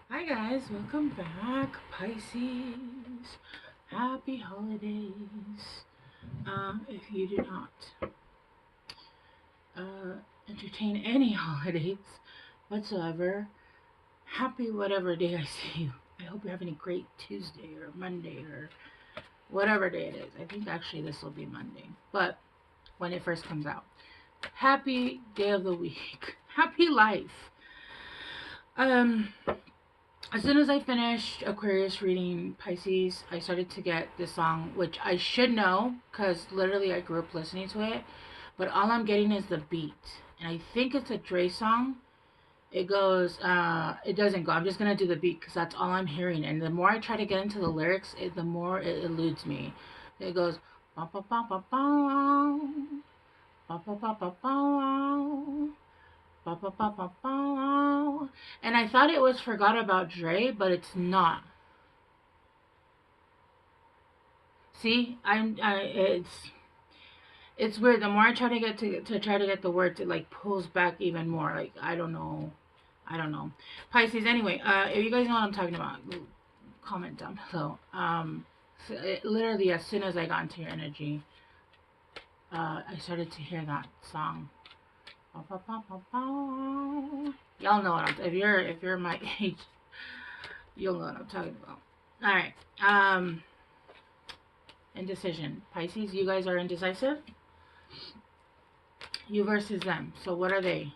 Hi guys, welcome back, Pisces. Happy holidays. If you do not entertain any holidays whatsoever, happy whatever day I see you. I hope you're having a great Tuesday or Monday or whatever day it is. I think actually this will be Monday, but when it first comes out. Happy day of the week. Happy life. Um, as soon as I finished Aquarius reading Pisces, I started to get this song, which I should know because literally I grew up listening to it. But all I'm getting is the beat, and I think it's a Dre song. It goes, it doesn't go. I'm just gonna do the beat because that's all I'm hearing. And the more I try to get into the lyrics, the more it eludes me. It goes, ba ba ba ba ba, ba ba ba ba ba. Ba, ba, ba, ba, ba. And I thought it was Forgot About Dre, but it's not. See, it's weird. The more I try to get to try to get the words, it like pulls back even more. Like I don't know. Pisces. Anyway, if you guys know what I'm talking about, comment down below. So literally as soon as I got into your energy, I started to hear that song. Ba, ba, ba, ba. Y'all know what I'm. If you're my age, you'll know what I'm talking about. All right. Indecision. Pisces, you guys are indecisive. You versus them. So what are they?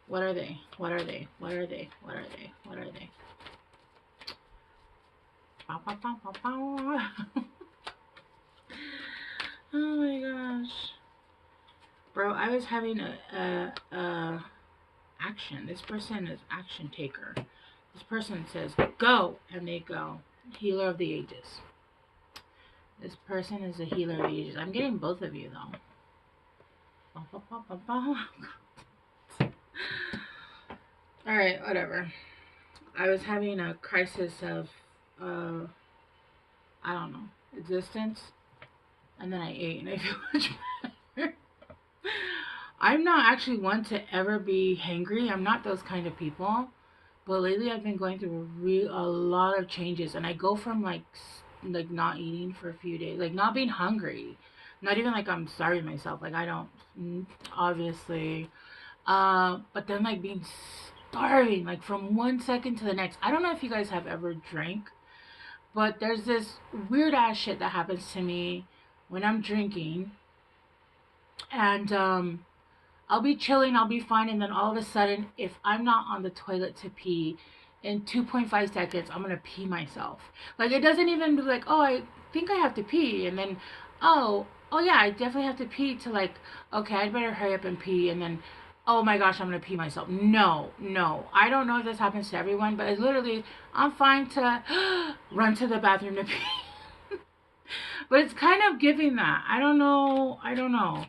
What are they? What are they? What are they? What are they? What are they? Oh my gosh, bro! I was having a action. This person is action taker. This person says go, and they go. Healer of the ages. This person is a healer of the ages. I'm getting both of you though. Alright, whatever. I was having a crisis of, I don't know, existence. And then I ate and I feel much better. I'm not actually one to ever be hangry. I'm not those kind of people. But lately I've been going through a lot of changes. And I go from like not eating for a few days. Like not being hungry. Not even like I'm starving myself. Like I don't, obviously. But then like being starving, like from one second to the next. I don't know if you guys have ever drank, but there's this weird ass shit that happens to me when I'm drinking, and I'll be chilling, I'll be fine, and then all of a sudden, if I'm not on the toilet to pee, in 2.5 seconds, I'm gonna pee myself. Like it doesn't even be like, oh, I think I have to pee, and then, oh yeah, I definitely have to pee to like, okay, I'd better hurry up and pee, and then, oh my gosh, I'm gonna pee myself. No, no, I don't know if this happens to everyone, but it's literally, I'm fine to run to the bathroom to pee. But it's kind of giving that. I don't know. I don't know.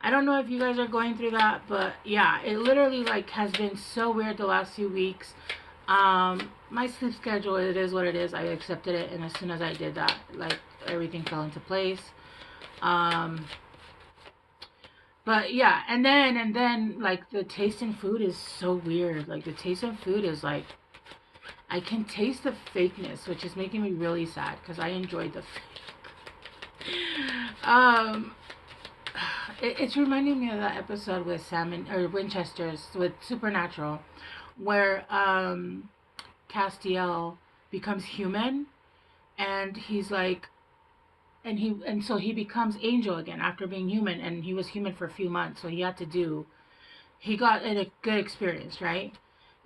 I don't know if you guys are going through that, but yeah, it literally like has been so weird the last few weeks. My sleep schedule, it is what it is. I accepted it, and as soon as I did that, like everything fell into place. Um, but yeah, and then like the taste in food is so weird. Like the taste in food is like I can taste the fakeness, which is making me really sad because I enjoyed the um it's reminding me of that episode with Sam or Winchester's with Supernatural, where Castiel becomes human, and he's like, and so he becomes Angel again after being human, and he was human for a few months, so he got a good experience, right?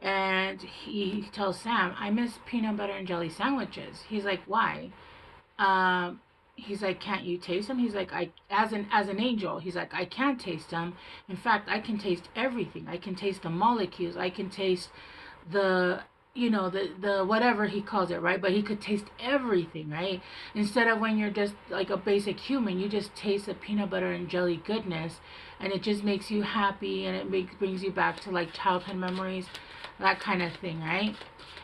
And he tells Sam, I miss peanut butter and jelly sandwiches. He's like, why? Um, he's like, can't you taste them? He's like, I as an angel. He's like, I can't taste them. In fact, I can taste everything. I can taste the molecules. I can taste the the whatever he calls it, right? But he could taste everything, right? Instead of when you're just like a basic human, you just taste the peanut butter and jelly goodness, and it just makes you happy, and brings you back to like childhood memories, that kind of thing, right?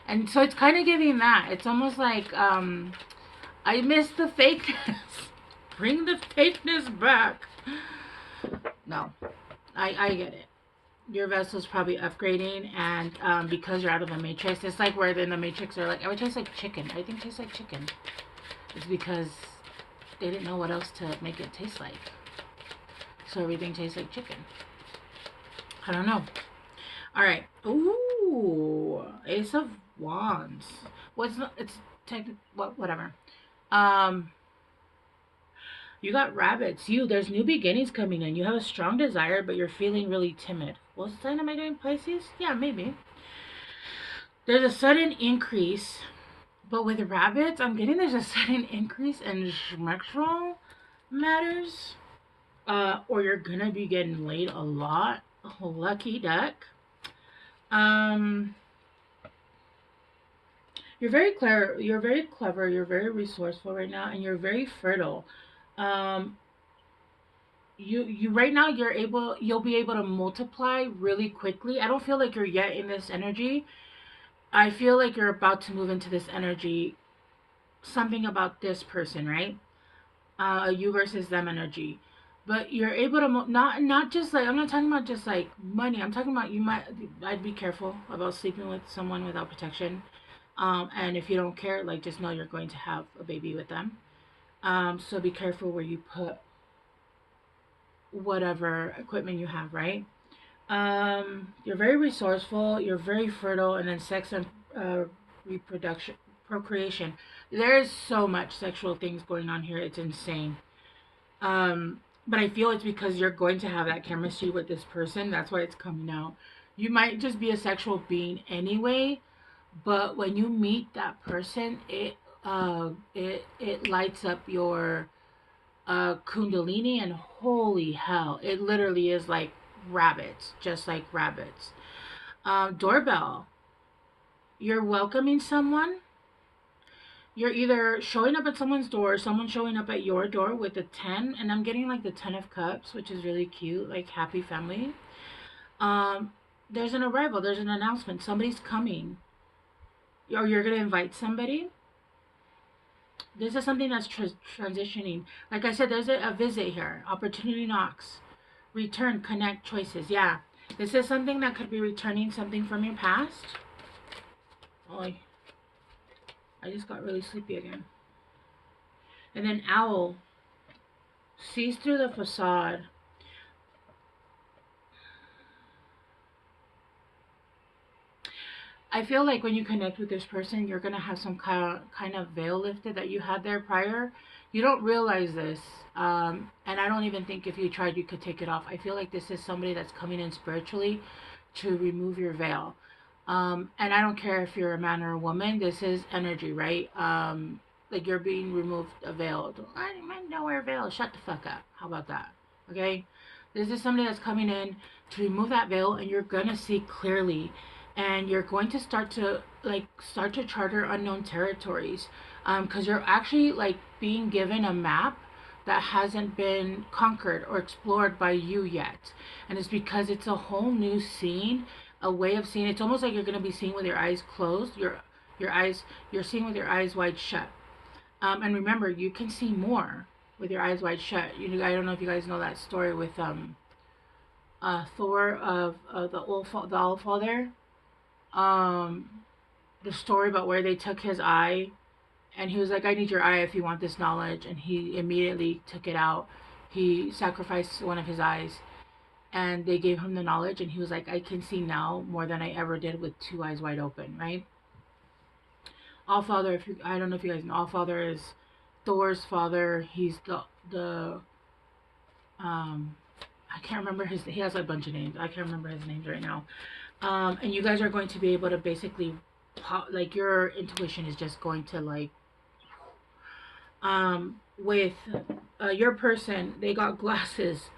And so it's kind of giving that. It's almost like I miss the fakeness. Bring the fakeness back. No, I get it. your vessel's probably upgrading, and because you're out of the matrix, it's like where in the matrix they're like, "Everything tastes like chicken. Everything tastes like chicken." It's because they didn't know what else to make it taste like, so everything tastes like chicken. I don't know. All right. Ooh, Ace of Wands. Well, it's not. It's whatever. Um, you got rabbits. There's new beginnings coming in. You have a strong desire, but you're feeling really timid. What sign am I doing, Pisces? Yeah, maybe. There's a sudden increase, but with rabbits, I'm getting there's a sudden increase in sexual matters. Or you're gonna be getting laid a lot. Lucky duck. Um, you're very clever. You're very clever. You're very resourceful right now, and you're very fertile. Um, you right now you'll be able to multiply really quickly. I don't feel like you're yet in this energy. I feel like you're about to move into this energy. Something about this person, right? You versus them energy. But you're able to not just like, I'm not talking about just like money. I'm talking about I'd be careful about sleeping with someone without protection. And if you don't care, like, just know you're going to have a baby with them. So be careful where you put whatever equipment you have, right? You're very resourceful, you're very fertile, and then sex and reproduction, procreation. There's so much sexual things going on here. It's insane. But I feel it's because you're going to have that chemistry with this person. That's why it's coming out. You might just be a sexual being anyway, but when you meet that person, it lights up your kundalini, and holy hell, it literally is like rabbits, just like rabbits. Doorbell. You're welcoming someone. You're either showing up at someone's door, or someone showing up at your door with a 10, and I'm getting like the 10 of cups, which is really cute, like happy family. There's an arrival, there's an announcement, somebody's coming, or you're gonna invite somebody. This is something that's transitioning. Like I said, there's a visit here. Opportunity knocks. Return, connect, choices. Yeah. This is something that could be returning something from your past. Oh, I just got really sleepy again. And then owl. Sees through the facade. I feel like when you connect with this person, you're going to have some kind of veil lifted that you had there prior. You don't realize this. And I don't even think if you tried, you could take it off. I feel like this is somebody that's coming in spiritually to remove your veil. And I don't care if you're a man or a woman. This is energy, right? Like you're being removed a veil. I don't wear a veil. Shut the fuck up. How about that? Okay? This is somebody that's coming in to remove that veil, and you're going to see clearly, and you're going to start to charter unknown territories, because you're actually like being given a map that hasn't been conquered or explored by you yet, and it's because it's a whole new scene, a way of seeing. It's almost like you're going to be seeing with your eyes closed, you're seeing with your eyes wide shut. And remember, you can see more with your eyes wide shut. I don't know if you guys know that story with Thor of the Allfather. The story about where they took his eye, and he was like, "I need your eye if you want this knowledge," and he immediately took it out. He sacrificed one of his eyes, and they gave him the knowledge, and he was like, "I can see now more than I ever did with two eyes wide open," right? Allfather, I don't know if you guys know, Allfather is Thor's father. He's the I can't remember he has a bunch of names. I can't remember his names right now. And you guys are going to be able to basically like your intuition is just going to like with your person, they got glasses.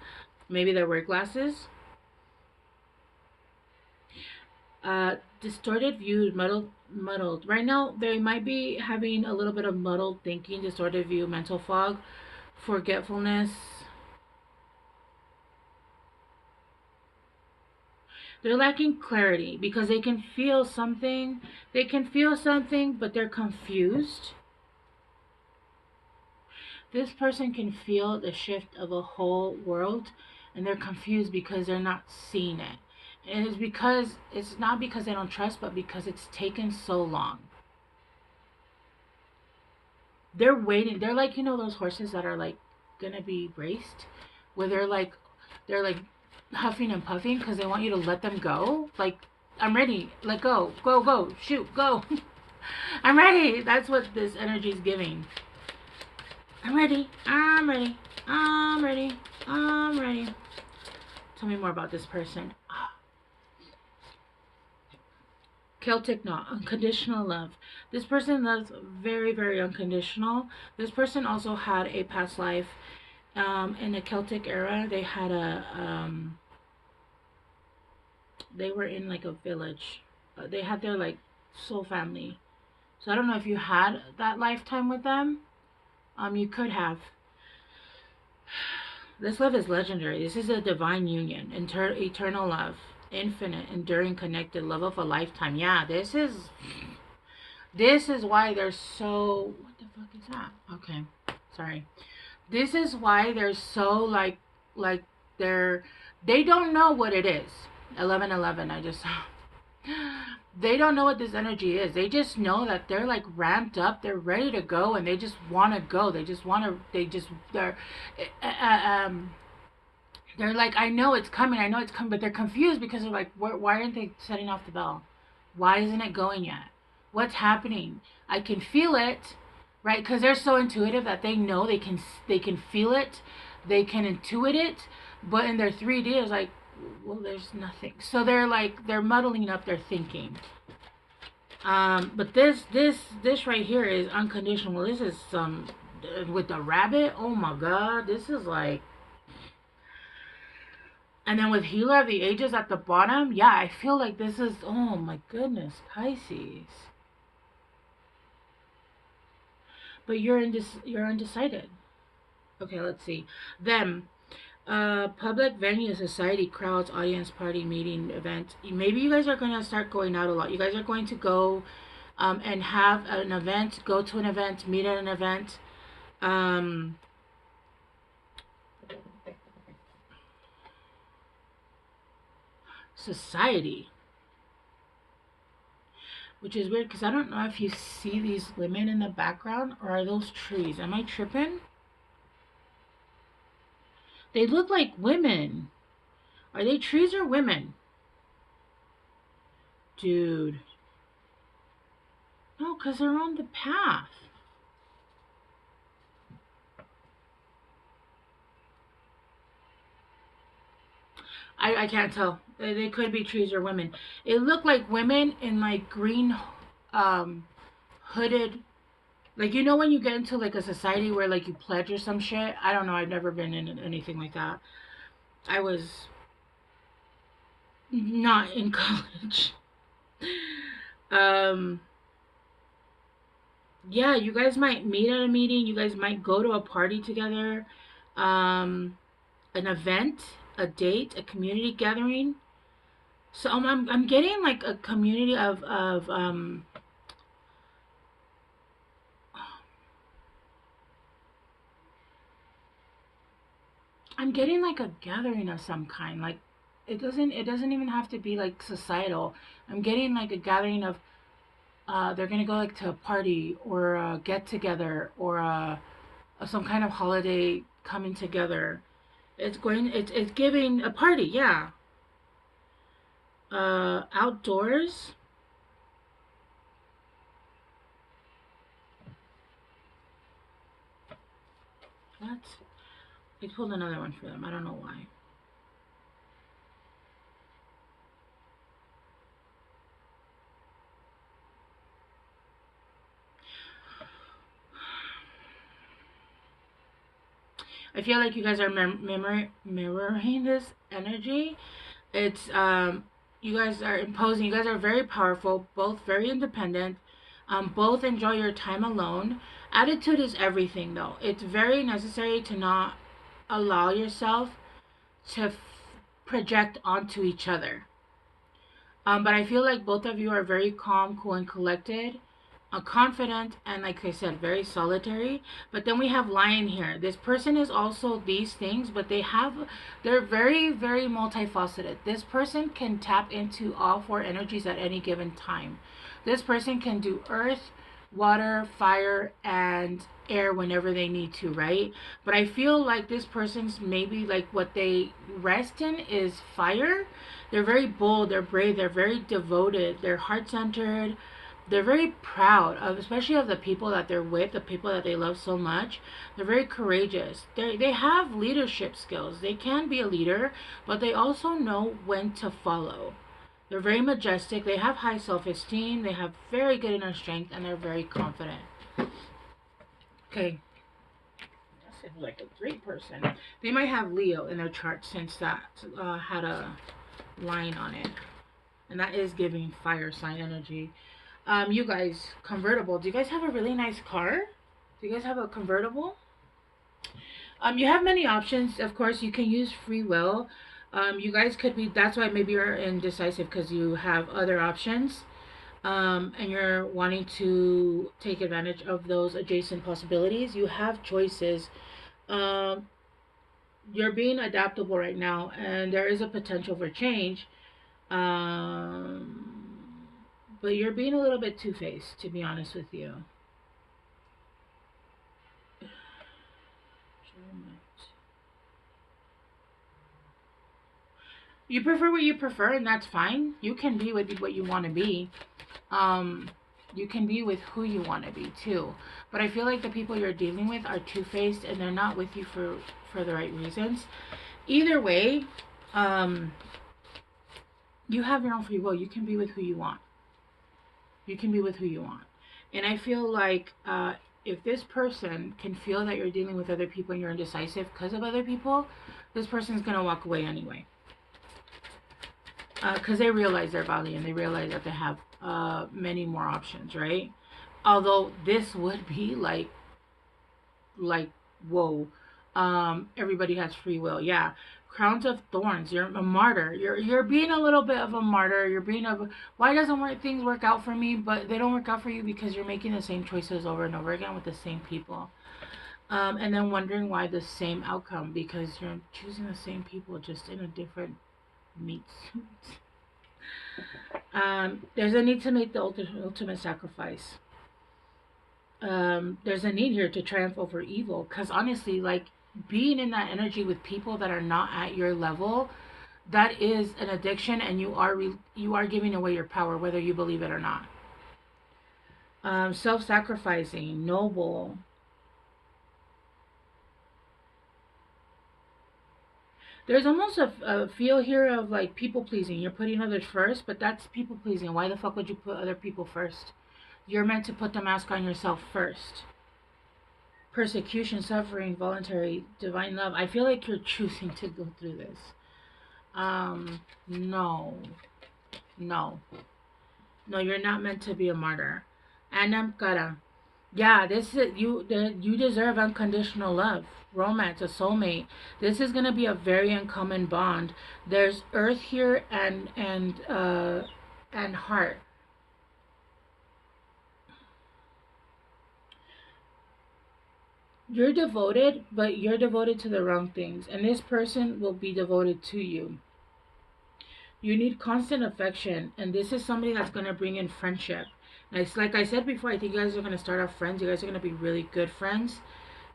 Maybe they wear glasses. Distorted view, muddled. Right now, they might be having a little bit of muddled thinking, distorted view, mental fog, forgetfulness. They're lacking clarity because they can feel something. They can feel something, but they're confused. This person can feel the shift of a whole world, and they're confused because they're not seeing it. And it's because, it's not because they don't trust, but because it's taken so long. They're waiting. They're like, you know, those horses that are like gonna be raced, where they're like huffing and puffing because they want you to let them go. Like, I'm ready. Let go. Go, go. Shoot. Go. I'm ready. That's what this energy is giving. I'm ready. I'm ready. I'm ready. I'm ready. Tell me more about this person. Celtic knot, unconditional love. This person loves very, very unconditional. This person also had a past life in the Celtic era. They had they were in like a village. They had their like soul family. So I don't know if you had that lifetime with them. You could have. This love is legendary. This is a divine union, eternal love, infinite, enduring, connected love of a lifetime. Yeah, this is why they're so. What the fuck is that? Okay, sorry. This is why they're so like they don't know what it is. 11:11. I just they don't know what this energy is. They just know that they're like ramped up, they're ready to go, and they just want to go. They just want to. They're like, I know it's coming, but they're confused because they're like, why aren't they setting off the bell? Why isn't it going yet? What's happening? I can feel it, right? Because they're so intuitive that they know they can feel it, they can intuit it, but in their 3D it's like, well, there's nothing. So they're muddling up their thinking. But this right here is unconditional. This is some with the rabbit. Oh my god, this is like. And then with Healer of the Ages at the bottom, yeah, I feel like this is, oh my goodness, Pisces. But you're undecided. Okay, let's see. Then, public venue, society, crowds, audience, party, meeting, event. Maybe you guys are going to start going out a lot. You guys are going to go and have an event, go to an event, meet at an event. Society. Which is weird because I don't know if you see these women in the background or are those trees. Am I tripping? They look like women. Are they trees or women? Dude. No, because they're on the path. I can't tell. They could be trees or women. It looked like women in like green hooded, like, you know when you get into like a society where like you pledge or some shit. I don't know. I've never been in anything like that. I was not in college. Yeah, you guys might meet at a meeting. You guys might go to a party together. An event, a date, a community gathering. So I'm getting like a community of I'm getting like a gathering of some kind. Like it doesn't even have to be like societal. I'm getting like a gathering of they're gonna go like to a party or a get together or some kind of holiday coming together. It's giving a party, yeah. Outdoors. What? I pulled another one for them. I don't know why. I feel like you guys are mirroring this energy. It's you guys are imposing. You guys are very powerful, both very independent. Both enjoy your time alone. Attitude is everything, though. It's very necessary to not allow yourself to project onto each other. But I feel like both of you are very calm, cool, and collected. confident, and like I said, very solitary. But then we have Lion here. This person is also these things, but they're very, very multifaceted. This person can tap into all four energies at any given time. This person can do earth, water, fire, and air whenever they need to, right? But I feel like this person's maybe like what they rest in is fire. They're very bold, they're brave, they're very devoted, they're heart-centered, they're very proud of, especially of the people that they're with, the people that they love so much. They're very courageous. They have leadership skills. They can be a leader, but they also know when to follow. They're very majestic. They have high self-esteem. They have very good inner strength, and they're very confident. Okay. That's like a great person. They might have Leo in their chart since that had a line on it. And that is giving fire sign energy. You guys, convertible. Do you guys have a really nice car? Do you guys have a convertible? You have many options. Of course, you can use free will. You guys could be, that's why maybe you're indecisive, because you have other options. And you're wanting to take advantage of those adjacent possibilities. You have choices. You're being adaptable right now, and there is a potential for change. But you're being a little bit two-faced, to be honest with you. You prefer what you prefer, and that's fine. You can be with what you want to be. You can be with who you want to be too. But I feel like the people you're dealing with are two-faced, and they're not with you for the right reasons. Either way, you have your own free will. You can be with who you want. You can be with who you want. And I feel like if this person can feel that you're dealing with other people and you're indecisive because of other people, this person's going to walk away anyway. Because they realize their value, and they realize that they have many more options, right? Although this would be like whoa, everybody has free will. Yeah, crowns of thorns. You're a martyr. You're being a little bit of a martyr. You're being why doesn't things work out for me? But they don't work out for you because you're making the same choices over and over again with the same people. And then wondering why the same outcome, because you're choosing the same people just in a different meat suit. There's a need to make the ultimate sacrifice. There's a need here to triumph over evil, because honestly, like, being in that energy with people that are not at your level, that is an addiction, and you are giving away your power, whether you believe it or not. Self-sacrificing, noble. There's almost a feel here of like people pleasing. You're putting others first, but that's people pleasing. Why the fuck would you put other people first? You're meant to put the mask on yourself first. Persecution, suffering, voluntary, divine love. I feel like you're choosing to go through this. No. No, you're not meant to be a martyr. Anamkara. Yeah, this is you. You deserve unconditional love, romance, a soulmate. This is gonna be a very uncommon bond. There's earth here and heart. You're devoted, but you're devoted to the wrong things, and this person will be devoted to you. You need constant affection, and this is somebody that's going to bring in friendship. Nice, like I said before, I think you guys are going to start off friends. You guys are going to be really good friends,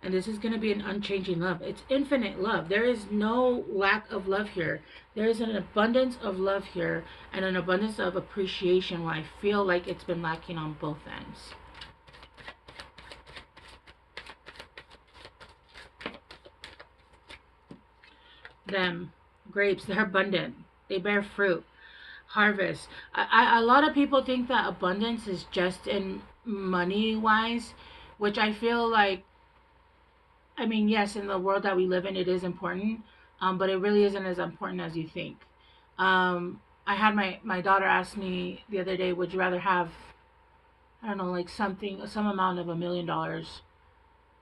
and this is going to be an unchanging love. It's infinite love. There is no lack of love here. There is an abundance of love here, and an abundance of appreciation where I feel like it's been lacking on both ends. Them, grapes, they're abundant. They bear fruit. Harvest. A lot of people think that abundance is just in money wise, which I feel like, I mean, yes, in the world that we live in, it is important, but it really isn't as important as you think. I had my daughter ask me the other day, would you rather have, I don't know, like some amount of $1,000,000,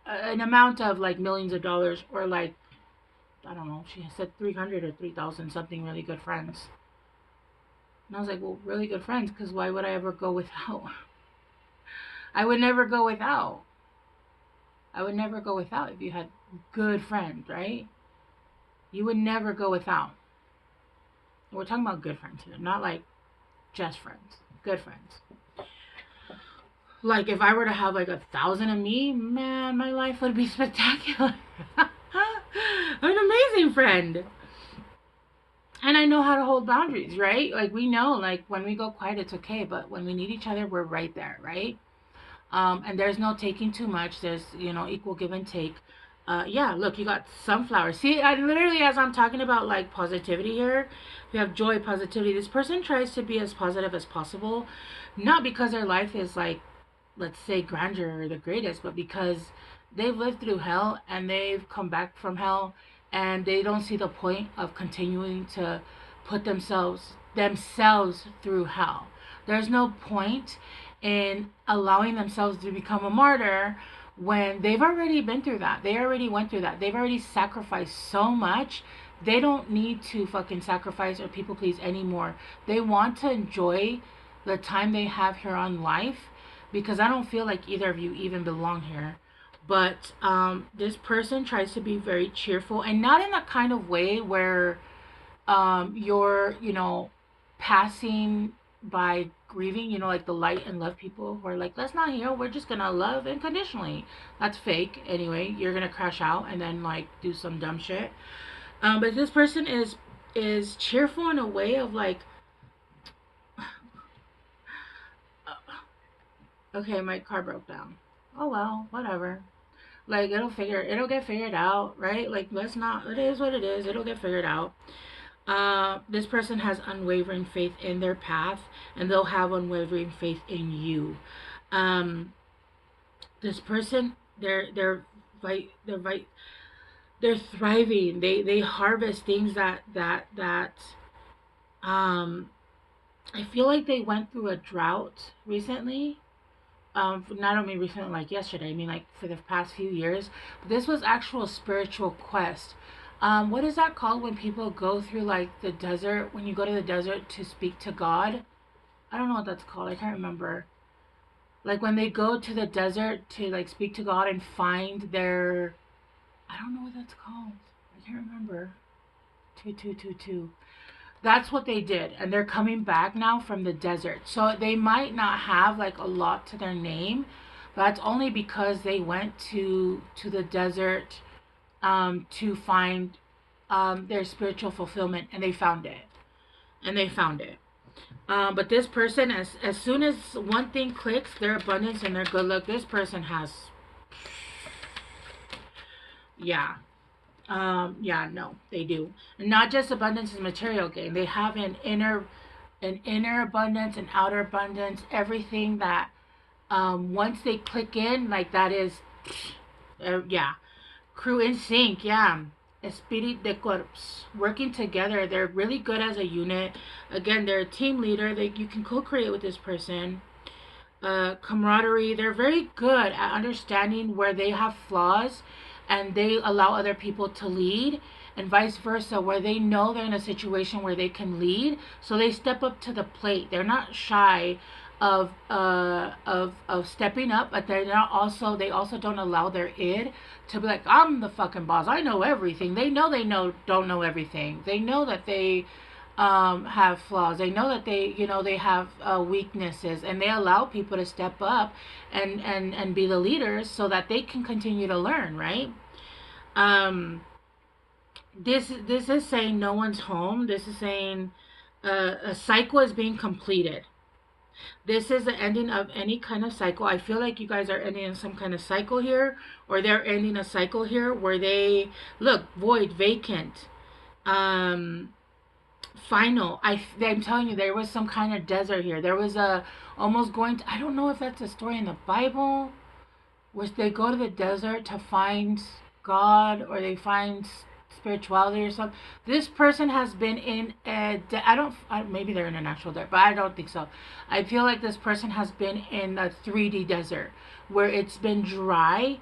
an amount of like millions of dollars, or like, I don't know, she said 300 or 3,000, something, really good friends. And I was like, well, really good friends, because why would I ever go without? I would never go without. I would never go without if you had good friends, right? You would never go without. We're talking about good friends here, not like just friends. Good friends. Like if I were to have like 1,000 of me, man, my life would be spectacular. I'm an amazing friend. And I know how to hold boundaries, right? Like we know, like when we go quiet, it's okay. But when we need each other, we're right there, right? And there's no taking too much. There's, equal give and take. Yeah, look, you got sunflowers. See, I literally, as I'm talking about like positivity here, we have joy, positivity. This person tries to be as positive as possible, not because their life is like, let's say, grandeur or the greatest, but because they've lived through hell and they've come back from hell, and they don't see the point of continuing to put themselves through hell. There's no point in allowing themselves to become a martyr when they've already been through that. They already went through that. They've already sacrificed so much. They don't need to fucking sacrifice or people please anymore. They want to enjoy the time they have here on life, because I don't feel like either of you even belong here. But this person tries to be very cheerful, and not in a kind of way where you're, passing by grieving, like the light and love people who are like, let's not heal, we're just gonna love unconditionally. That's fake. Anyway, you're gonna crash out and then like do some dumb shit. But this person is cheerful in a way of like, okay, my car broke down. Oh well, whatever. Like it'll get figured out, right? Like let's not. It is what it is. It'll get figured out. This person has unwavering faith in their path, and they'll have unwavering faith in you. This person, they're thriving. They harvest things that I feel like they went through a drought recently. Not only recently, like yesterday, I mean like for the past few years. But this was actual spiritual quest. What is that called when people go through like the desert, when you go to the desert to speak to God? I don't know what that's called. I can't remember. Like when they go to the desert to like speak to God and find their, I don't know what that's called. I can't remember. 2222. That's what they did, and they're coming back now from the desert. So they might not have like a lot to their name, but that's only because they went to the desert to find their spiritual fulfillment, and they found it. But this person, as soon as one thing clicks, their abundance and their good luck, this person has, yeah. Yeah, no, they do. And not just abundance and material gain. They have an inner abundance, an outer abundance, everything that once they click in, like that is, yeah. Crew in sync, yeah. Esprit de corps, working together. They're really good as a unit. Again, they're a team leader. You can co-create with this person. Camaraderie. They're very good at understanding where they have flaws, and they allow other people to lead, and vice versa, where they know they're in a situation where they can lead, so they step up to the plate. They're not shy of stepping up, but they also don't allow their id to be like, I'm the fucking boss, I know everything. They know don't know everything. They know that they have flaws. They know that they have weaknesses, and they allow people to step up and be the leaders so that they can continue to learn, right? This is saying no one's home. This is saying a cycle is being completed. This is the ending of any kind of cycle. I feel like you guys are ending some kind of cycle here, or they're ending a cycle here where they look void, vacant, final. I'm telling you, there was some kind of desert here. There was a almost going to, I don't know if that's a story in the Bible, where they go to the desert to find God, or they find spirituality or something. This person has been in maybe they're in a natural desert, but I don't think so. I feel like this person has been in a 3D desert where it's been dry,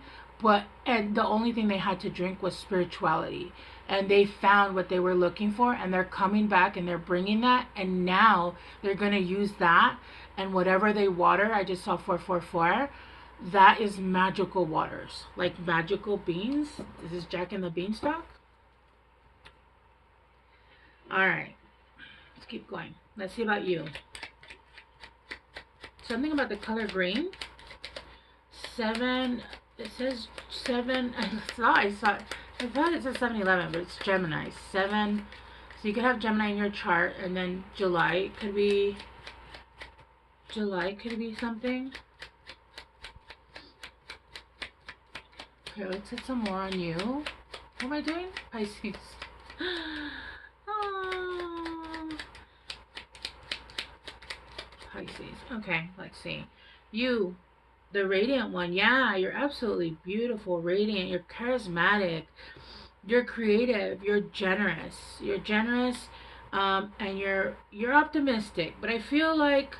and the only thing they had to drink was spirituality, and they found what they were looking for, and they're coming back and they're bringing that, and now they're going to use that and whatever they water, I just saw 444. That is magical waters, like magical beans. This is Jack and the Beanstalk. All right, let's keep going. Let's see about you. Something about the color green. 7. It says 7. I thought it said 7-11, but it's Gemini. 7. So you could have Gemini in your chart, and then July could be something. Okay, let's hit some more on you. What am I doing? Pisces. Oh. Pisces. Okay, let's see. You, the radiant one. Yeah, you're absolutely beautiful, radiant. You're charismatic. You're creative. You're generous. You're generous, and you're optimistic. But I feel like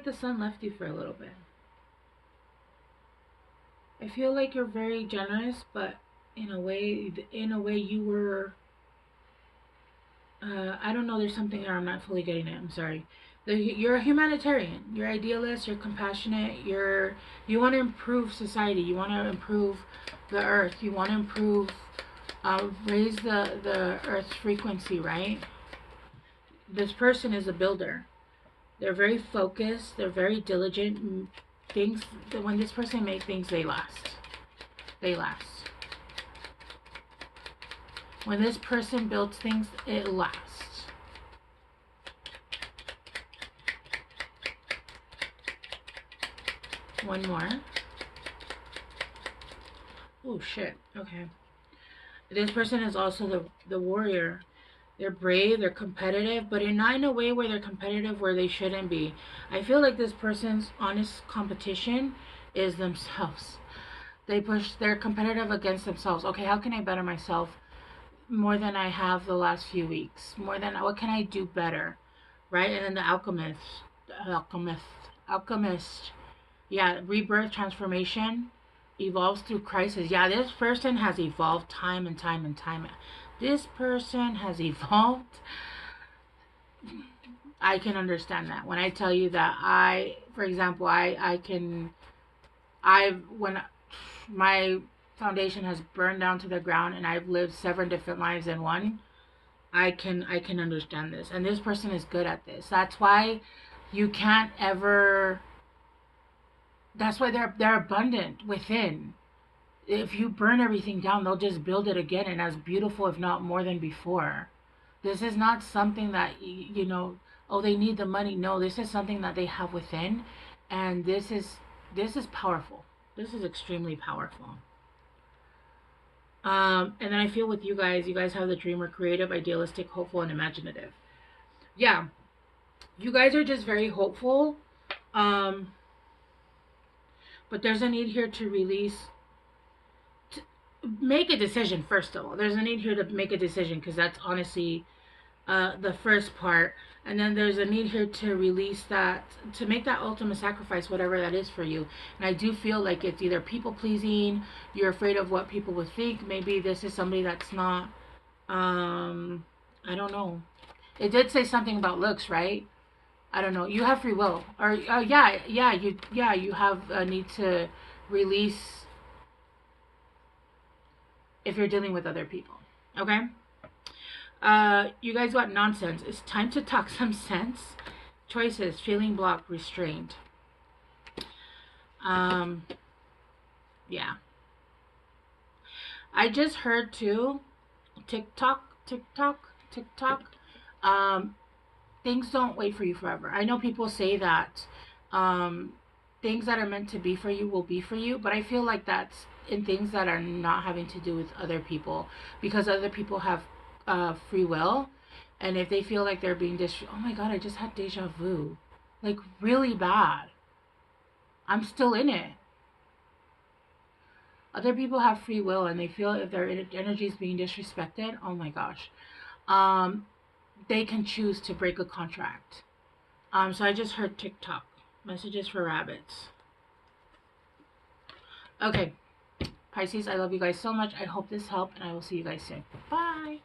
the sun left you for a little bit. I feel like you're very generous, but in a way you were. I don't know. There's something there. I'm not fully getting it. I'm sorry. You're a humanitarian. You're idealist. You're compassionate. You want to improve society. You want to improve the earth. You want to improve, raise the earth's frequency. Right. This person is a builder. They're very focused. They're very diligent. Things. When this person makes things, they last. They last. When this person builds things, it lasts. One more. Oh shit. Okay. This person is also the warrior. They're brave, they're competitive, but not in a way where they're competitive where they shouldn't be. I feel like this person's honest competition is themselves. They're competitive against themselves. Okay, how can I better myself more than I have the last few weeks? What can I do better? Right? And then the alchemist. Yeah, rebirth, transformation, evolves through crisis. Yeah, this person has evolved time and time and time. This person has evolved. I can understand that. When I tell you that for example, when my foundation has burned down to the ground and I've lived 7 different lives in one, I can understand this. And this person is good at this. That's why you can't ever. That's why they're abundant within. If you burn everything down, they'll just build it again and as beautiful, if not more than before. This is not something that, oh, they need the money. No, this is something that they have within, and this is powerful. This is extremely powerful. And then I feel with you guys have the dreamer, creative, idealistic, hopeful, and imaginative. Yeah, you guys are just very hopeful. But there's a need here to make a decision. First of all, there's a need here to make a decision, because that's honestly the first part. And then there's a need here to release that, to make that ultimate sacrifice, whatever that is for you. And I do feel like it's either people pleasing, you're afraid of what people would think. Maybe this is somebody that's not, I don't know. It did say something about looks, right? I don't know. You have free will, or you have a need to release if you're dealing with other people. Okay. You guys got nonsense. It's time to talk some sense. Choices, feeling blocked, restrained. Yeah. I just heard too, TikTok. Things don't wait for you forever. I know people say that things that are meant to be for you will be for you, but I feel like that's in things that are not having to do with other people, because other people have free will, and if they feel like they're being oh my god, I just had deja vu, like really bad. I'm still in it. Other people have free will, and they feel if their energy is being disrespected, oh my gosh, they can choose to break a contract. So I just heard TikTok messages for rabbits. Okay, Pisces, I love you guys so much. I hope this helped, and I will see you guys soon. Bye.